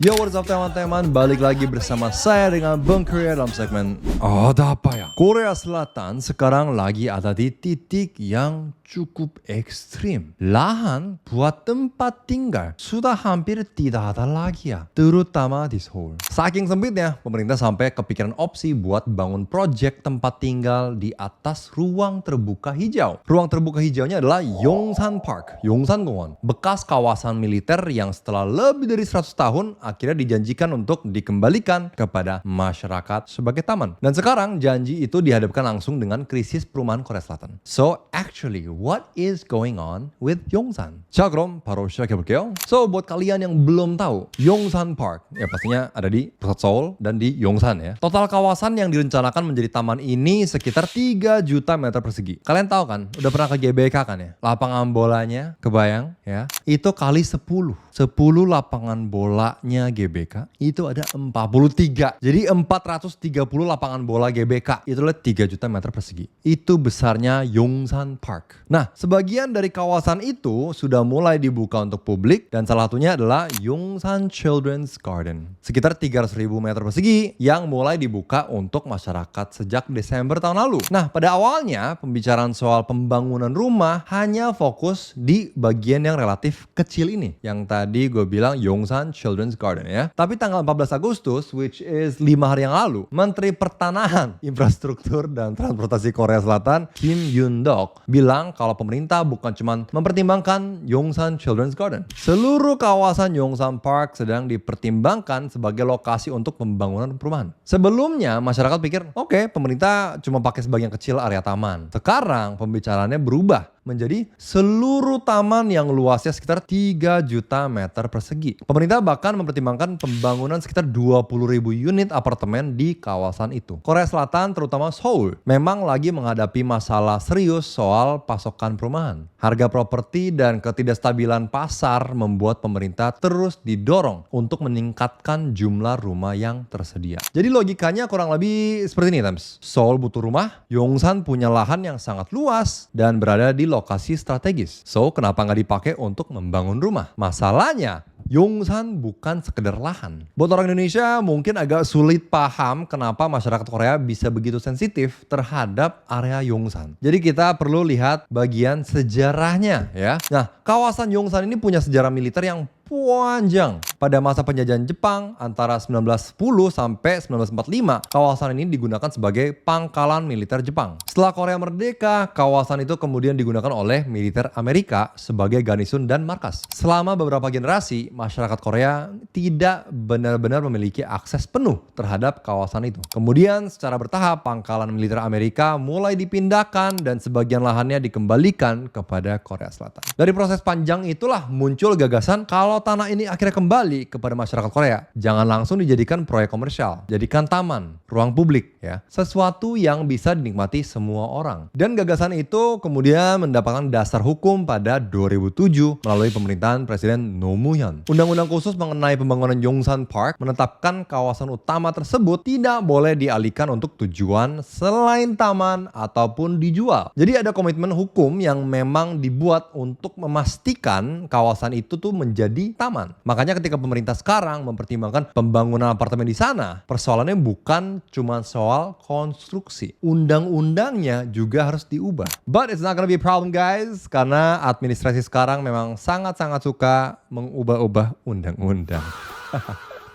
Yo, what's up teman-teman, balik lagi bersama saya dengan Bang Korea dalam segmen Ada Apa Ya? Korea Selatan sekarang lagi ada di titik yang cukup ekstrim. Lahan buat tempat tinggal sudah hampir tidak ada lagi ya, terutama di Seoul. Saking sempitnya, pemerintah sampai kepikiran opsi buat bangun proyek tempat tinggal di atas ruang terbuka hijau. Ruang terbuka hijaunya adalah Yongsan Park, Yongsan Gongwon, bekas kawasan militer yang setelah lebih dari 100 tahun akhirnya dijanjikan untuk dikembalikan kepada masyarakat sebagai taman. Dan sekarang janji itu dihadapkan langsung dengan krisis perumahan Korea Selatan. So actually, what is going on with Yongsan? 자, 그럼 바로 시작해볼게요. So, buat kalian yang belum tahu, Yongsan Park, ya pastinya ada di pusat Seoul dan di Yongsan ya. Total kawasan yang direncanakan menjadi taman ini sekitar 3 juta meter persegi. Kalian tahu kan, udah pernah ke GBK kan ya? Lapangan bolanya, kebayang ya? Itu kali 10 lapangan bolanya GBK itu ada 43. Jadi 430 lapangan bola GBK itulah 3 juta meter persegi. Itu besarnya Yongsan Park. Nah, sebagian dari kawasan itu sudah mulai dibuka untuk publik dan salah satunya adalah Yongsan Children's Garden. Sekitar 300.000 meter persegi yang mulai dibuka untuk masyarakat sejak Desember tahun lalu. Nah, pada awalnya pembicaraan soal pembangunan rumah hanya fokus di bagian yang relatif kecil ini. Yang tadi gue bilang Yongsan Children's Garden ya. Tapi tanggal 14 Agustus, which is 5 hari yang lalu, Menteri Pertanahan, Infrastruktur dan Transportasi Korea Selatan, Kim Yoon-dok, bilang kalau pemerintah bukan cuma mempertimbangkan Yongsan Children's Garden. Seluruh kawasan Yongsan Park sedang dipertimbangkan sebagai lokasi untuk pembangunan perumahan. Sebelumnya, masyarakat pikir, oke, pemerintah cuma pakai sebagian kecil area taman. Sekarang, pembicaraannya berubah menjadi seluruh taman yang luasnya sekitar 3 juta meter persegi. Pemerintah bahkan mempertimbangkan pembangunan sekitar 20.000 unit apartemen di kawasan itu. Korea Selatan, terutama Seoul, memang lagi menghadapi masalah serius soal pasokan perumahan. Harga properti dan ketidakstabilan pasar membuat pemerintah terus didorong untuk meningkatkan jumlah rumah yang tersedia. Jadi logikanya kurang lebih seperti ini, Tams. Seoul butuh rumah, Yongsan punya lahan yang sangat luas dan berada di lokasi strategis. So, kenapa nggak dipakai untuk membangun rumah? Masalahnya, Yongsan bukan sekedar lahan. Buat orang Indonesia mungkin agak sulit paham kenapa masyarakat Korea bisa begitu sensitif terhadap area Yongsan. Jadi kita perlu lihat bagian sejarahnya ya. Nah, kawasan Yongsan ini punya sejarah militer yang panjang. Pada masa penjajahan Jepang antara 1910 sampai 1945, kawasan ini digunakan sebagai pangkalan militer Jepang. Setelah Korea merdeka, kawasan itu kemudian digunakan oleh militer Amerika sebagai garnison dan markas. Selama beberapa generasi, masyarakat Korea tidak benar-benar memiliki akses penuh terhadap kawasan itu. Kemudian secara bertahap, pangkalan militer Amerika mulai dipindahkan dan sebagian lahannya dikembalikan kepada Korea Selatan. Dari proses panjang itulah muncul gagasan kalau tanah ini akhirnya kembali kepada masyarakat Korea, jangan langsung dijadikan proyek komersial, jadikan taman, ruang publik ya, sesuatu yang bisa dinikmati semua orang. Dan gagasan itu kemudian mendapatkan dasar hukum pada 2007 melalui pemerintahan Presiden Roh Moo-hyun. Undang-undang khusus mengenai pembangunan Yongsan Park menetapkan kawasan utama tersebut tidak boleh dialihkan untuk tujuan selain taman ataupun dijual. Jadi ada komitmen hukum yang memang dibuat untuk memastikan kawasan itu tuh menjadi taman. Makanya ketika pemerintah sekarang mempertimbangkan pembangunan apartemen di sana, persoalannya bukan cuma soal konstruksi. Undang-undangnya juga harus diubah. But it's not gonna be a problem guys, karena administrasi sekarang memang sangat-sangat suka mengubah-ubah undang-undang.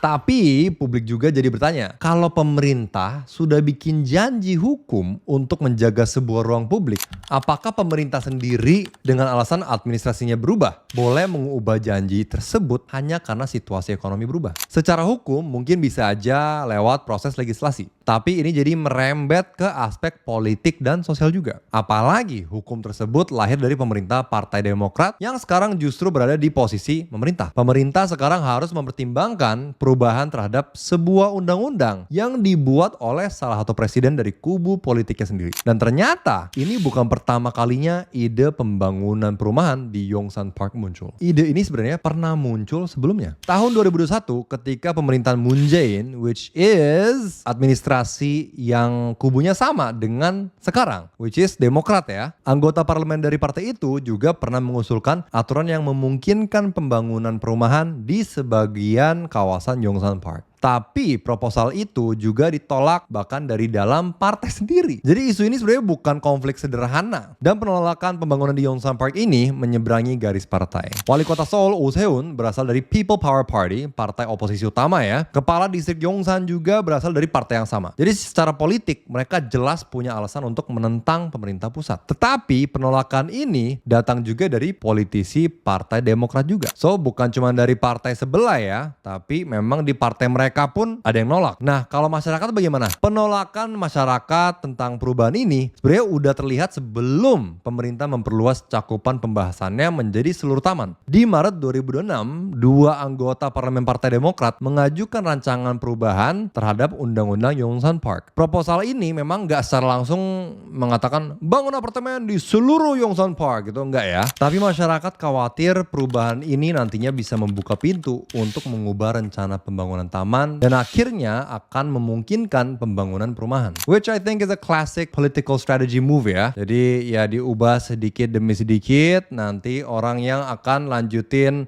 Tapi publik juga jadi bertanya, kalau pemerintah sudah bikin janji hukum untuk menjaga sebuah ruang publik, apakah pemerintah sendiri dengan alasan administrasinya berubah boleh mengubah janji tersebut hanya karena situasi ekonomi berubah? Secara hukum mungkin bisa aja lewat proses legislasi, tapi ini jadi merembet ke aspek politik dan sosial juga. Apalagi hukum tersebut lahir dari pemerintah Partai Demokrat yang sekarang justru berada di posisi pemerintah. Pemerintah sekarang harus mempertimbangkan perubahan perubahan terhadap sebuah undang-undang yang dibuat oleh salah satu presiden dari kubu politiknya sendiri. Dan ternyata ini bukan pertama kalinya ide pembangunan perumahan di Yongsan Park muncul. Ide ini sebenarnya pernah muncul sebelumnya. Tahun 2021 ketika pemerintahan Moon Jae-in, which is administrasi yang kubunya sama dengan sekarang, which is Demokrat ya. Anggota parlemen dari partai itu juga pernah mengusulkan aturan yang memungkinkan pembangunan perumahan di sebagian kawasan Yongsan Park. Tapi proposal itu juga ditolak bahkan dari dalam partai sendiri. Jadi isu ini sebenarnya bukan konflik sederhana. Dan penolakan pembangunan di Yongsan Park ini menyeberangi garis partai. Wali kota Seoul, Oh Se-hun, berasal dari People Power Party, partai oposisi utama ya. Kepala distrik Yongsan juga berasal dari partai yang sama. Jadi secara politik mereka jelas punya alasan untuk menentang pemerintah pusat. Tetapi penolakan ini datang juga dari politisi partai Demokrat juga. So bukan cuma dari partai sebelah ya, tapi memang di partai mereka pun ada yang nolak. Nah, kalau masyarakat bagaimana? Penolakan masyarakat tentang perubahan ini sebenarnya udah terlihat sebelum pemerintah memperluas cakupan pembahasannya menjadi seluruh taman. Di Maret 2026, dua anggota parlemen Partai Demokrat mengajukan rancangan perubahan terhadap Undang-Undang Yongsan Park. Proposal ini memang nggak secara langsung mengatakan bangun apartemen di seluruh Yongsan Park gitu, enggak ya. Tapi masyarakat khawatir perubahan ini nantinya bisa membuka pintu untuk mengubah rencana pembangunan taman dan akhirnya akan memungkinkan pembangunan perumahan. Which I think is a classic political strategy move ya. Jadi ya diubah sedikit demi sedikit, nanti orang yang akan lanjutin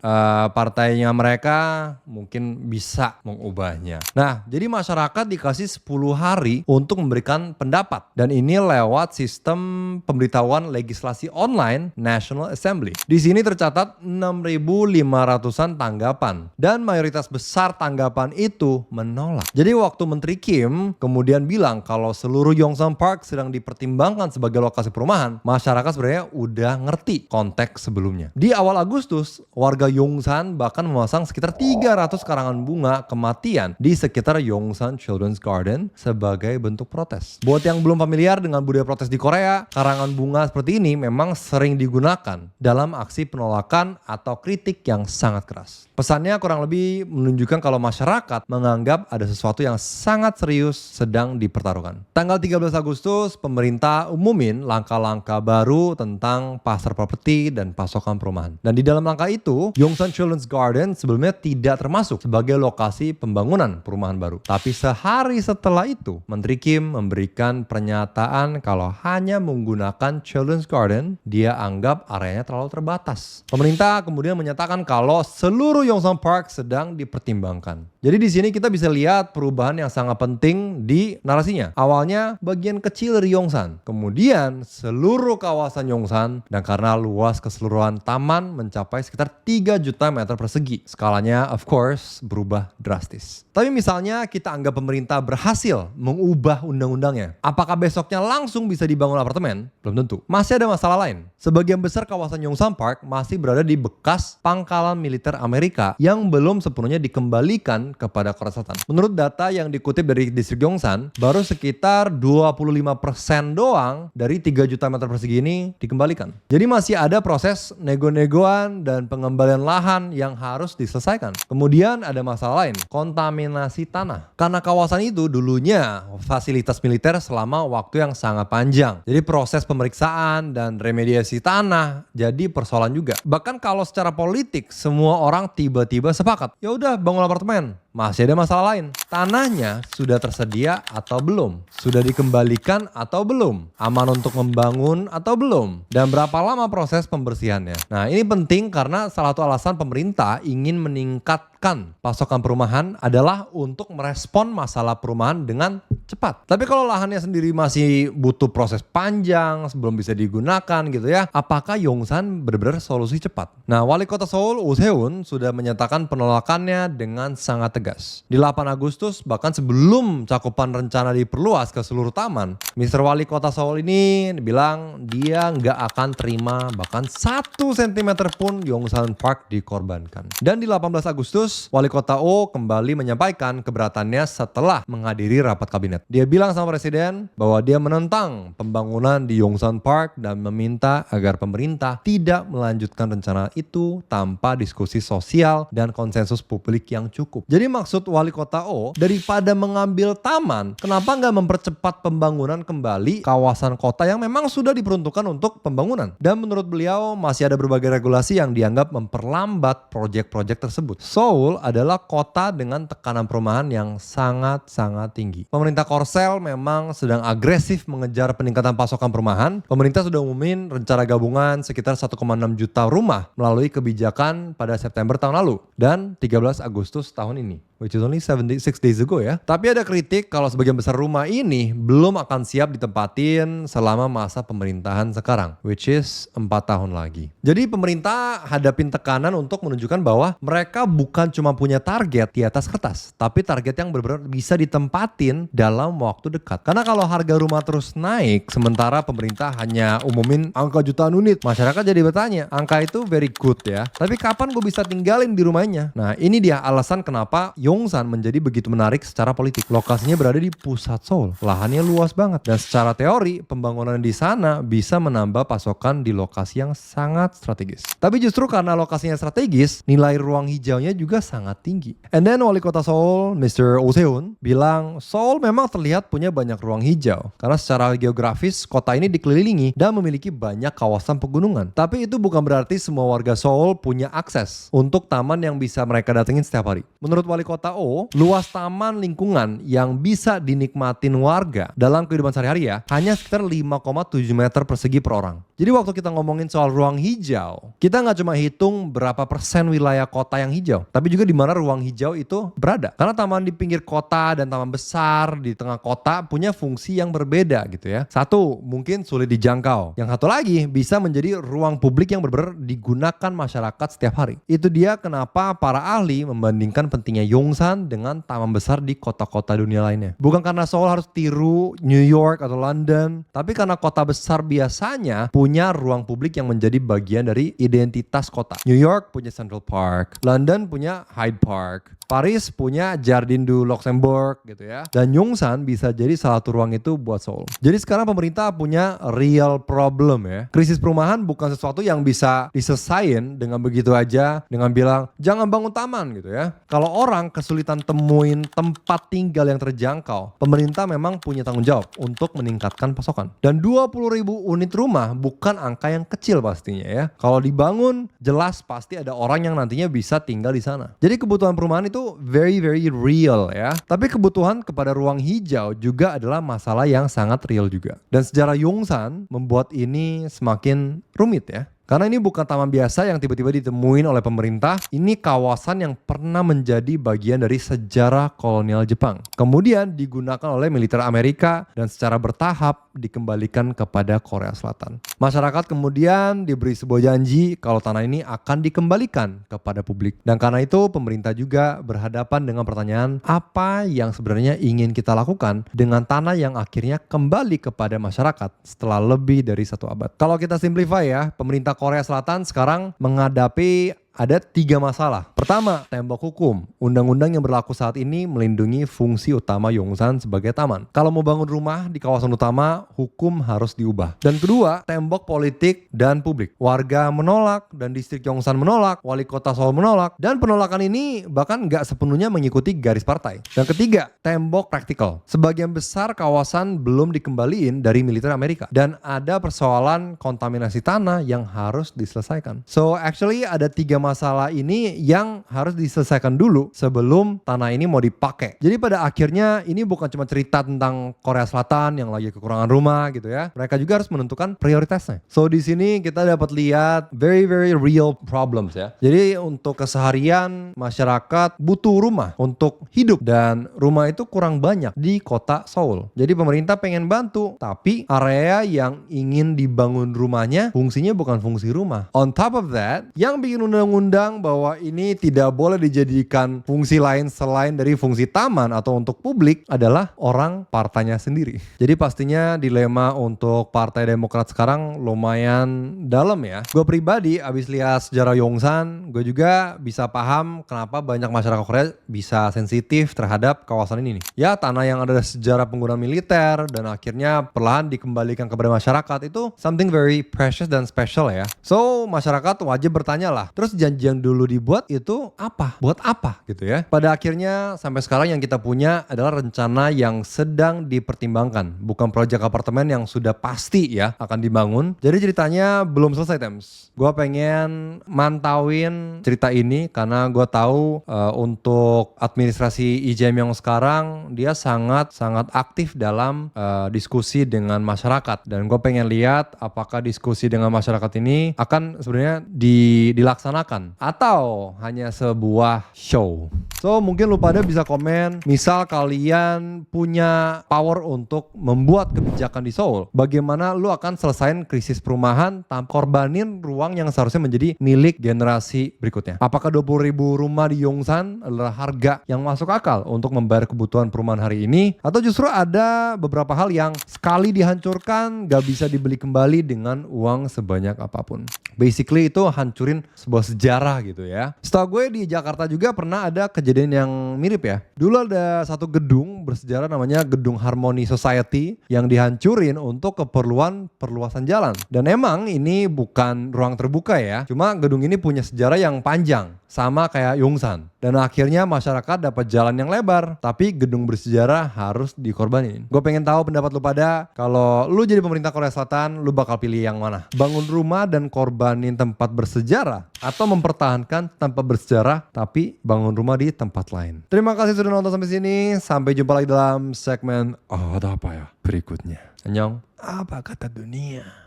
partainya mereka mungkin bisa mengubahnya. Nah, jadi masyarakat dikasih 10 hari untuk memberikan pendapat. Dan ini lewat sistem pemberitahuan legislasi online National Assembly. Di sini tercatat 6.500-an tanggapan. Dan mayoritas besar tanggapan itu menolak. Jadi waktu Menteri Kim kemudian bilang kalau seluruh Yongsan Park sedang dipertimbangkan sebagai lokasi perumahan, masyarakat sebenarnya udah ngerti konteks sebelumnya. Di awal Agustus, warga Yongsan bahkan memasang sekitar 300 karangan bunga kematian di sekitar Yongsan Children's Garden sebagai bentuk protes. Buat yang belum familiar dengan budaya protes di Korea, karangan bunga seperti ini memang sering digunakan dalam aksi penolakan atau kritik yang sangat keras. Pesannya kurang lebih menunjukkan kalau masyarakat menganggap ada sesuatu yang sangat serius sedang dipertaruhkan. Tanggal 13 Agustus, pemerintah umumin langkah-langkah baru tentang pasar properti dan pasokan perumahan. Dan di dalam langkah itu, Yongsan Children's Garden sebelumnya tidak termasuk sebagai lokasi pembangunan perumahan baru. Tapi sehari setelah itu, Menteri Kim memberikan pernyataan kalau hanya menggunakan Children's Garden, dia anggap areanya terlalu terbatas. Pemerintah kemudian menyatakan kalau seluruh Yongsan Park sedang dipertimbangkan. Jadi di sini kita bisa lihat perubahan yang sangat penting di narasinya. Awalnya bagian kecil dari Yongsan, kemudian seluruh kawasan Yongsan, dan karena luas keseluruhan taman mencapai sekitar 3 juta meter persegi. Skalanya of course berubah drastis. Tapi misalnya kita anggap pemerintah berhasil mengubah undang-undangnya. Apakah besoknya langsung bisa dibangun apartemen? Belum tentu. Masih ada masalah lain. Sebagian besar kawasan Yongsan Park masih berada di bekas pangkalan militer Amerika yang belum sepenuhnya dikembalikan kepada Korea Selatan. Menurut data yang dikutip dari distrik Yongsan, baru sekitar 25% doang dari 3 juta meter persegi ini dikembalikan. Jadi masih ada proses nego-negoan dan pengembalian lahan yang harus diselesaikan. Kemudian ada masalah lain, kontaminasi tanah. Karena kawasan itu dulunya fasilitas militer selama waktu yang sangat panjang. Jadi proses pemeriksaan dan remediasi tanah jadi persoalan juga. Bahkan kalau secara politik semua orang tiba-tiba sepakat, ya udah bangun apartemen. Masih ada masalah lain. Tanahnya sudah tersedia atau belum? Sudah dikembalikan atau belum? Aman untuk membangun atau belum? Dan berapa lama proses pembersihannya? Nah, ini penting karena salah satu alasan pemerintah ingin meningkatkan pasokan perumahan adalah untuk merespon masalah perumahan dengan cepat. Tapi kalau lahannya sendiri masih butuh proses panjang sebelum bisa digunakan gitu ya, apakah Yongsan benar-benar solusi cepat? Nah, Wali Kota Seoul, Oh Se-hun, sudah menyatakan penolakannya dengan sangat tegas. Di 8 Agustus, bahkan sebelum cakupan rencana diperluas ke seluruh taman, Mr. Wali Kota Seoul ini bilang dia nggak akan terima bahkan 1 cm pun Yongsan Park dikorbankan. Dan di 18 Agustus, Wali Kota Oh kembali menyampaikan keberatannya setelah menghadiri rapat kabinet. kabinet. Dia bilang sama presiden bahwa dia menentang pembangunan di Yongsan Park dan meminta agar pemerintah tidak melanjutkan rencana itu tanpa diskusi sosial dan konsensus publik yang cukup. Jadi maksud wali kota O, daripada mengambil taman, kenapa nggak mempercepat pembangunan kembali kawasan kota yang memang sudah diperuntukkan untuk pembangunan? Dan menurut beliau masih ada berbagai regulasi yang dianggap memperlambat proyek-proyek tersebut. Seoul adalah kota dengan tekanan perumahan yang sangat-sangat tinggi. Pemerintah Korsel memang sedang agresif mengejar peningkatan pasokan perumahan. Pemerintah sudah umumin rencana gabungan sekitar 1,6 juta rumah melalui kebijakan pada September tahun lalu dan 13 Agustus tahun ini, which is only 76 days ago ya. Tapi ada kritik kalau sebagian besar rumah ini belum akan siap ditempatin selama masa pemerintahan sekarang, which is 4 tahun lagi. Jadi pemerintah hadapin tekanan untuk menunjukkan bahwa mereka bukan cuma punya target di atas kertas, tapi target yang benar-benar bisa ditempatin dalam waktu dekat. Karena kalau harga rumah terus naik, sementara pemerintah hanya umumin angka jutaan unit, masyarakat jadi bertanya, angka itu very good ya, tapi kapan gue bisa tinggalin di rumahnya? Nah ini dia alasan kenapa Yongsan menjadi begitu menarik secara politik. Lokasinya berada di pusat Seoul, lahannya luas banget, dan secara teori pembangunan di sana bisa menambah pasokan di lokasi yang sangat strategis. Tapi justru karena lokasinya strategis, nilai ruang hijaunya juga sangat tinggi. And then wali kota Seoul, Mr. Oh Se-hun, bilang Seoul memang terlihat punya banyak ruang hijau karena secara geografis kota ini dikelilingi dan memiliki banyak kawasan pegunungan. Tapi itu bukan berarti semua warga Seoul punya akses untuk taman yang bisa mereka datengin setiap hari. Menurut wali kota O, luas taman lingkungan yang bisa dinikmatin warga dalam kehidupan sehari-hari ya, hanya sekitar 5,7 meter persegi per orang. Jadi waktu kita ngomongin soal ruang hijau, kita nggak cuma hitung berapa persen wilayah kota yang hijau, tapi juga di mana ruang hijau itu berada. Karena taman di pinggir kota dan taman besar di tengah kota punya fungsi yang berbeda gitu ya. Satu, mungkin sulit dijangkau. Yang satu lagi, bisa menjadi ruang publik yang benar-benar digunakan masyarakat setiap hari. Itu dia kenapa para ahli membandingkan pentingnya Yongsan dengan taman besar di kota-kota dunia lainnya. Bukan karena Seoul harus tiru New York atau London, tapi karena kota besar biasanya punya ruang publik yang menjadi bagian dari identitas kota. New York punya Central Park, London punya Hyde Park, Paris punya Jardin du Luxembourg gitu ya. Dan Yongsan bisa jadi salah satu ruang itu buat Seoul. Jadi sekarang pemerintah punya real problem ya. Krisis perumahan bukan sesuatu yang bisa diselesain dengan begitu aja, dengan bilang jangan bangun taman gitu ya. Kalau orang kesulitan temuin tempat tinggal yang terjangkau, pemerintah memang punya tanggung jawab untuk meningkatkan pasokan. Dan 20.000 unit rumah bukan angka yang kecil pastinya ya. Kalau dibangun, jelas pasti ada orang yang nantinya bisa tinggal di sana. Jadi kebutuhan perumahan itu very real ya. Tapi kebutuhan kepada ruang hijau juga adalah masalah yang sangat real juga. Dan sejarah Yongsan membuat ini semakin rumit ya. Karena ini bukan taman biasa yang tiba-tiba ditemuin oleh pemerintah. Ini kawasan yang pernah menjadi bagian dari sejarah kolonial Jepang. Kemudian digunakan oleh militer Amerika dan secara bertahap dikembalikan kepada Korea Selatan. Masyarakat kemudian diberi sebuah janji kalau tanah ini akan dikembalikan kepada publik. Dan karena itu pemerintah juga berhadapan dengan pertanyaan apa yang sebenarnya ingin kita lakukan dengan tanah yang akhirnya kembali kepada masyarakat setelah lebih dari 1 abad. Kalau kita simplify ya, pemerintah Korea Selatan sekarang menghadapi ada 3 masalah. Pertama, tembok hukum. Undang-undang yang berlaku saat ini melindungi fungsi utama Yongsan sebagai taman. Kalau mau bangun rumah di kawasan utama, hukum harus diubah. Dan kedua, tembok politik dan publik. Warga menolak dan distrik Yongsan menolak, wali kota Seoul menolak, dan penolakan ini bahkan nggak sepenuhnya mengikuti garis partai. Dan ketiga, tembok praktikal. Sebagian besar kawasan belum dikembaliin dari militer Amerika. Dan ada persoalan kontaminasi tanah yang harus diselesaikan. So actually ada 3 masalah ini yang harus diselesaikan dulu sebelum tanah ini mau dipakai. Jadi pada akhirnya ini bukan cuma cerita tentang Korea Selatan yang lagi kekurangan rumah gitu ya. Mereka juga harus menentukan prioritasnya. So di sini kita dapat lihat very real problems ya. Jadi untuk keseharian masyarakat butuh rumah untuk hidup dan rumah itu kurang banyak di kota Seoul. Jadi pemerintah pengen bantu, tapi area yang ingin dibangun rumahnya fungsinya bukan fungsi rumah. On top of that, yang bikin undang-undang mengundang bahwa ini tidak boleh dijadikan fungsi lain selain dari fungsi taman atau untuk publik adalah orang partainya sendiri. Jadi pastinya dilema untuk Partai Demokrat sekarang lumayan dalam ya. Gue pribadi abis lihat sejarah Yongsan, gue juga bisa paham kenapa banyak masyarakat Korea bisa sensitif terhadap kawasan ini nih. Ya, tanah yang ada sejarah penggunaan militer dan akhirnya perlahan dikembalikan kepada masyarakat itu something very precious dan special ya. So, masyarakat wajib bertanya lah, terus janji yang dulu dibuat itu apa? Buat apa gitu ya? Pada akhirnya sampai sekarang yang kita punya adalah rencana yang sedang dipertimbangkan, bukan proyek apartemen yang sudah pasti ya akan dibangun. Jadi ceritanya belum selesai, Tems. Gue pengen mantauin cerita ini karena gue tahu untuk administrasi IJM yang sekarang dia sangat aktif dalam diskusi dengan masyarakat, dan gue pengen lihat apakah diskusi dengan masyarakat ini akan sebenarnya dilaksanakan atau hanya sebuah show. So mungkin lu pada bisa komen, misal kalian punya power untuk membuat kebijakan di Seoul, bagaimana lu akan selesain krisis perumahan tanpa korbanin ruang yang seharusnya menjadi milik generasi berikutnya. Apakah 20.000 rumah di Yongsan adalah harga yang masuk akal untuk membayar kebutuhan perumahan hari ini, atau justru ada beberapa hal yang sekali dihancurkan gak bisa dibeli kembali dengan uang sebanyak apapun. Basically itu hancurin sebuah sejarah gitu ya. Setahu gue di Jakarta juga pernah ada kejadian yang mirip ya. Dulu ada satu gedung bersejarah namanya Gedung Harmony Society yang dihancurin untuk keperluan perluasan jalan. Dan emang ini bukan ruang terbuka ya. Cuma gedung ini punya sejarah yang panjang, sama kayak Yongsan. Dan akhirnya masyarakat dapat jalan yang lebar, tapi gedung bersejarah harus dikorbanin. Gue pengen tahu pendapat lu pada, kalau lu jadi pemerintah Korea Selatan, lu bakal pilih yang mana? Bangun rumah dan korbanin tempat bersejarah, atau mempertahankan tempat bersejarah tapi bangun rumah di tempat lain? Terima kasih sudah nonton sampai sini. Sampai jumpa lagi dalam segmen ada apa ya berikutnya. Annyeong. Apa kata dunia?